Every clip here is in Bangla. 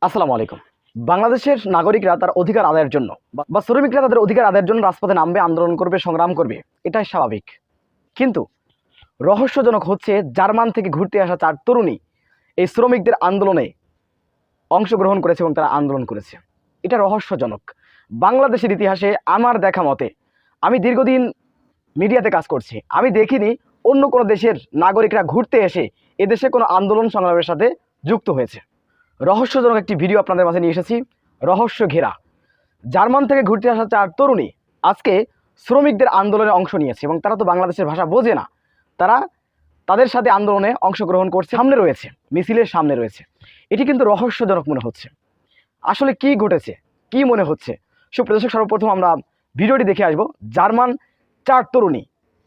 আসসালামু আলাইকুম। বাংলাদেশের নাগরিকরা তার অধিকার আদায়ের জন্য বা শ্রমিকরা তাদের অধিকার আদায়ের জন্য রাজপথে নামবে, আন্দোলন করবে, সংগ্রাম করবে, এটাই স্বাভাবিক। কিন্তু রহস্যজনক হচ্ছে জার্মান থেকে ঘুরতে আসা 4 তরুণী এই শ্রমিকদের আন্দোলনে অংশগ্রহণ করেছে এবং তারা আন্দোলন করেছে। এটা রহস্যজনক। বাংলাদেশের ইতিহাসে আমার দেখা মতে, আমি দীর্ঘদিন মিডিয়াতে কাজ করছি, আমি দেখিনি অন্য কোনো দেশের নাগরিকরা ঘুরতে এসে এদেশে কোনো আন্দোলন সংগ্রামের সাথে যুক্ত হয়েছে। রহস্যজনক একটি ভিডিও আপনাদের মাঝে নিয়ে এসেছি, রহস্য ঘেরা। জার্মান থেকে ঘুরতে আসা 4 তরুণী আজকে শ্রমিকদের আন্দোলনে অংশ নিয়েছে এবং তারা তো বাংলাদেশের ভাষা বোঝে না, তারা তাদের সাথে আন্দোলনে অংশগ্রহণ করছে, সামনে রয়েছে, মিছিলের সামনে রয়েছে। এটি কিন্তু রহস্যজনক মনে হচ্ছে। আসলে কি ঘটেছে, কি মনে হচ্ছে? সুপ্রদর্শক, সর্বপ্রথম আমরা ভিডিওটি দেখে আসবো। জার্মান 4 তরুণী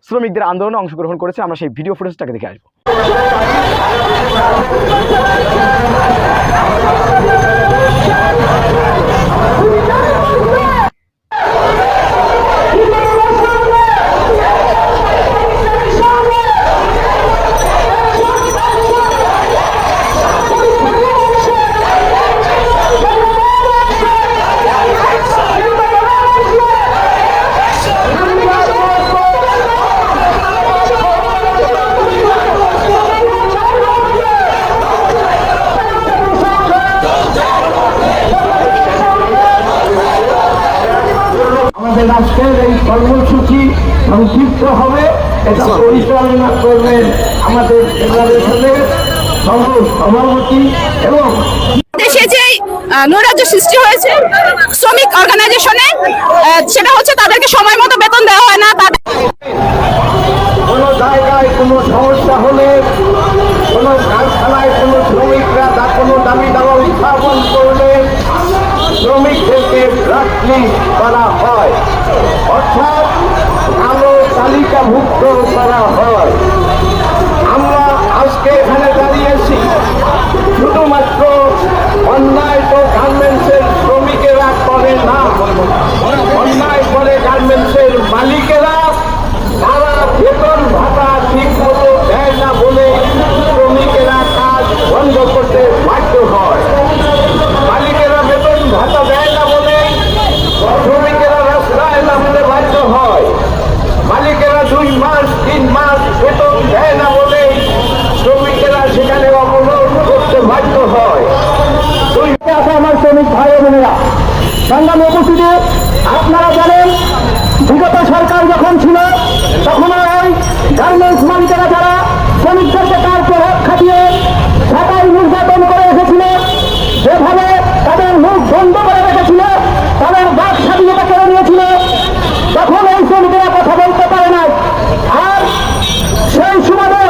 শ্রমিকদের আন্দোলনে অংশগ্রহণ করেছে, আমরা সেই ভিডিও ফুটেজটাকে দেখে আসবো। আজকের এই কর্মসূচি সংক্ষিপ্ত হবে, এটা পরিচালনা করবেন আমাদের ফেডারেশনের সভাপতি এবং দেশে যে নৈরাজ্য সৃষ্টি হয়েছে শ্রমিক অর্গানাইজেশনে, সেটা হচ্ছে তাদেরকে সময় মতো বেতন দেওয়া হয় না। কোনো জায়গায় কোনো সমস্যা হলে, কোনো কারখানায় কোনো শ্রমিকরা কোনো দাবি দাবা উত্থাপন করলে শ্রমিকদেরকে ব্ল্যাকলিস্ট করা হয়, অর্থাৎ কালো তালিকাভুক্ত করা হয়। আমরা আজকে এখানে দাঁড়িয়েছি শুধুমাত্র অন্যায় তো গার্মেন্টসের শ্রমিকেরা করে না, অন্যায় করে গার্মেন্টসের মালিকেরা। তারা বেতন ভাতা ঠিক মতো দেয় না বলে শ্রমিকেরা কাজ বন্ধ করতে বাধ্য হয়। মালিকেরা বেতন ভাতা দেয় না বলে শ্রমিকেরা রাস্তায় নামতে বাধ্য হয়। মালিকেরা 2 মাস 3 মাস বেতন দেয় না বলে শ্রমিকেরা সেখানে অবরোধ করতে বাধ্য হয়। আমার শ্রমিক ভাই বোনেরা, সংগ্রামী উপস্থিতি, আপনারা জানেন বিগত সরকার যখন ছিল তখন ওই গার্মেন্টস মালিকেরা যারা শ্রমিকদেরকে তার প্রভাব খাটিয়ে ঢাকায় নির্যাতন করে এসেছিল, যেভাবে তাদের মুখ বন্ধ করে রেখেছিল, তাদের বাক স্বাধীনতা কেড়ে নিয়েছিল, তখন এই শ্রমিকেরা কথা বলতে পারে না। আর সেই সুবাদে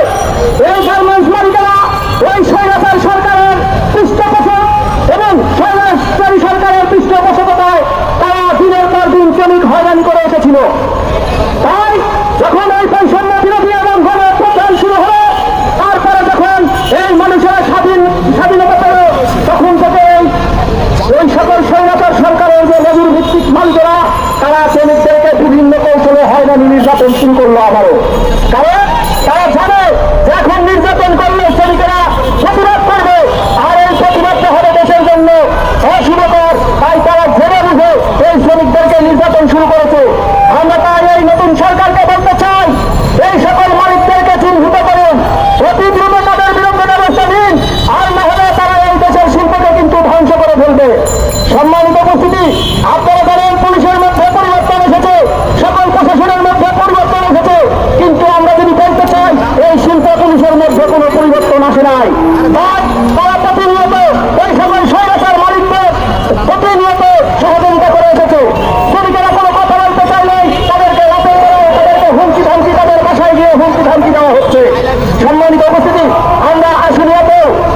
এই গার্মেন্টস মালিকেরা ওই স্বৈরাচার সরকারের পৃষ্ঠপোষক এবং স্বৈরাচারী সরকারের পৃষ্ঠপোষকতায় তারা দিনের পর দিন শ্রমিক হয়রানি করে এসেছিল। তাই যখন এই বৈষম্য বিরোধী এবং গণঅভ্যুত্থান শুরু হলো, তারপরে যখন এই মানুষেরা স্বাধীনতা পেল, তখন থেকে ওই সকল স্বৈরাচার সরকারের যে মজুর ভিত্তিক মালিকেরা তারা শ্রমিকদেরকে বিভিন্ন কৌশলে হয়রানি নির্যাতন শুরু করলো আবারও। কারণ তারা জানে যে এখন নির্যাতন করলে শ্রমিকেরা প্রতিবাদ করবে, আর এই প্রতিবাদটা হবে দেশের জন্য অশুভকর। তাই তারা জেনে বুঝে এই শ্রমিকদেরকে নির্যাতন শুরু করেছে। আমরা তাই এই নতুন সরকারকে বলতে চাই, এই সকল মালিকদেরকে চিহ্নিত করুন, অতি দ্রুত তাদের বিরুদ্ধে ব্যবস্থা নিন, আর না হলে তারা এই দেশের শিল্পকে কিন্তু ধ্বংস করে ফেলবে। সম্মানিত উপস্থিতি, আপনারা জানেন পুলিশের মধ্যে পরিবর্তন এসেছে, সকল প্রশাসনের মধ্যে পরিবর্তন এসেছে, কিন্তু আমরা যদি বলতে চাই এই শিল্প পুলিশের মধ্যে কোনো পরিবর্তন আসে নাই। তারা প্রতিনিয়ত এই সকল স্বৈরাচার মালিকদের প্রতিনিয়ত সহযোগিতা করে এসেছে। শ্রমিকেরা কোনো কথা বলতে চাইলে তাদেরকে রাতের বেলায় তাদেরকে হুমকি ধামকি, তাদের বাসায় গিয়ে হুমকি ধামকি দেওয়া হচ্ছে। সম্মানিত উপস্থিতি, আমরা আসলে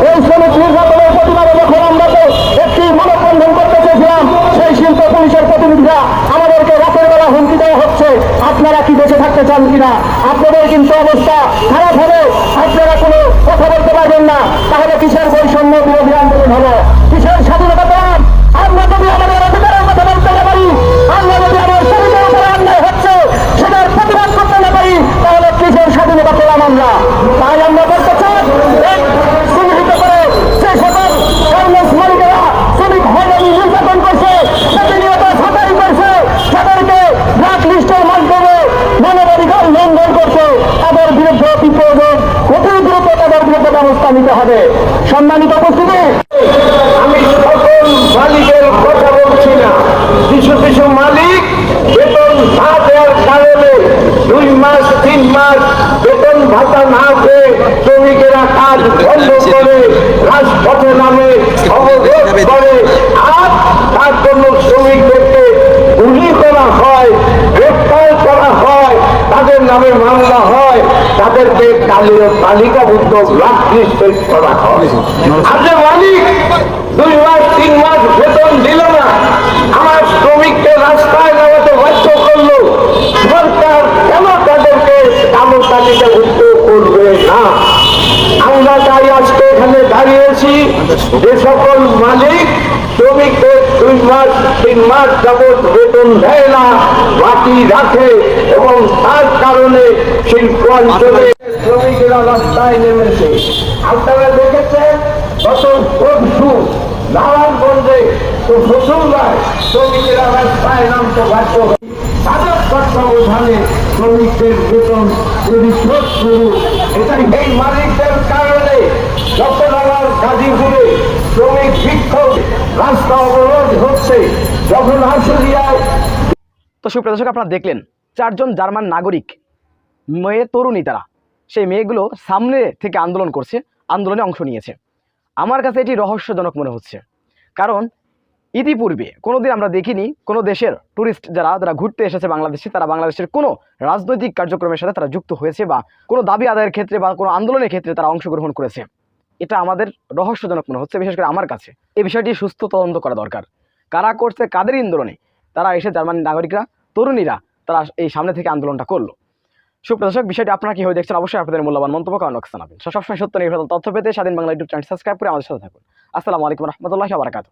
এই শ্রমিক নির্যাতনের প্রতিবাদে যখন আমরা তো একটি মানববন্ধন করতে চেয়েছিলাম, সেই শিল্প পুলিশের প্রতিনিধিরা আমাদেরকে রাতের বেলা হুমকি দেওয়া হচ্ছে। আপনারা কি বেঁচে থাকতে চান কিনা? আপনাদের কিন্তু অবস্থা খারাপ হবে, আপনারা কোনো কথা বলতে পারবেন না, তাহলে কিসের বৈষম্য বিরোধী আন্দোলন হলো, কিসের স্বাধীনতা পেলাম? আমরা যদি আমাদের অধিকারের কথা বলতে না পারি, আমরা যদি আমার শ্রমিকের উপরে অন্যায় হচ্ছে সেটার প্রতিবাদ করতে না পারি, তাহলে কিসের স্বাধীনতা পেলাম আমরা? তাই আমরা বলতে চাই, চিহ্নিত করে যে সকল গার্মেন্টস মালিকেরা ব্যবস্থা নিতে হবে। সম্মানিত উপস্থিতি, আমি সকল মালিকের কথা বলছি না। কিছু কিছু মালিক বেতন না দেওয়ার কারণে 2 মাস 3 মাস বেতন ভাতা না পেয়ে শ্রমিকেরা কাজ বন্ধ করে রাজপথে নামে অবরোধ করে, আর তার জন্য শ্রমিকদেরকে গুলি করা হয়, গ্রেফতার করা হয়, তাদের নামে মামলা হয়, তাদেরকে কালীয় তালিকাভুক্ত ব্ল্যাকলিস্টেড করা হয়। আপনার মালিক 2 মাস 3 মাস বেতন দিল না, আমার শ্রমিককে রাস্তায় নামাতে বাধ্য করলো, সরকার কেন তাদেরকে কালো তালিকাভুক্ত করবে না? আমরা তাই আজকে এখানে দাঁড়িয়েছি, যে সকল মালিক শ্রমিকদের 2 মাস 3 মাস যাবৎ বেতন দেয় না, বাকি রাখে, এবং তার কারণে শিল্পাঞ্চলে শ্রমিকেরা রাস্তায় নেমেছে। আপনারা দেখেছেন গত পরশু নারায়ণগঞ্জে তো বসুন্ধরায় শ্রমিকেরা রাস্তায় নামতে বাধ্য হয়। তাদের তত্ত্বাবধানে শ্রমিকদের বেতন পরিশোধ শুরু। এটাই এই মালিকদের কারণে চট্টগ্রাম গাজীপুরে শ্রমিক বিক্ষোভ, রাস্তা অবরোধ হচ্ছে। যখন আশুলিয়ায় তো সুপ্রিয় দর্শক, আপনারা দেখলেন 4 জন জার্মান নাগরিক মেয়ে তরুণী, তারা সেই মেয়েগুলো সামনে থেকে আন্দোলন করছে, আন্দোলনে অংশ নিয়েছে। আমার কাছে এটি রহস্যজনক মনে হচ্ছে, কারণ ইতিপূর্বে কোনোদিন আমরা দেখিনি কোনো দেশের ট্যুরিস্ট যারা ঘুরতে এসেছে বাংলাদেশে, তারা বাংলাদেশের কোনো রাজনৈতিক কার্যক্রমের সাথে তারা যুক্ত হয়েছে বা কোনো দাবি আদায়ের ক্ষেত্রে বা কোনো আন্দোলনের ক্ষেত্রে তারা অংশগ্রহণ করেছে। এটা আমাদের রহস্যজনক মনে হচ্ছে, বিশেষ করে আমার কাছে। এই বিষয়টি সুস্থ তদন্ত করা দরকার, কারা করছে, কাদের আন্দোলনে তারা এসে জার্মান নাগরিকরা, তরুণীরা তারা এই সামনে থেকে আন্দোলনটা করলো। সুপ্রিয় দর্শক, বিষয়টি আপনারা কীভাবে দেখছেন অবশ্যই আপনাদের মূল্যবান মন্তব্য কমেন্ট বক্সে জানাবেন। সবসময় সত্য নির্ভর তথ্য পেতে স্বাধীন বাংলা ইউটিউব চ্যানেল সাবস্ক্রাইব করে আমাদের সাথে থাকুন। আসসালামু আলাইকুম রহমতুল্লাহি ওয়া বারাকাতুহু।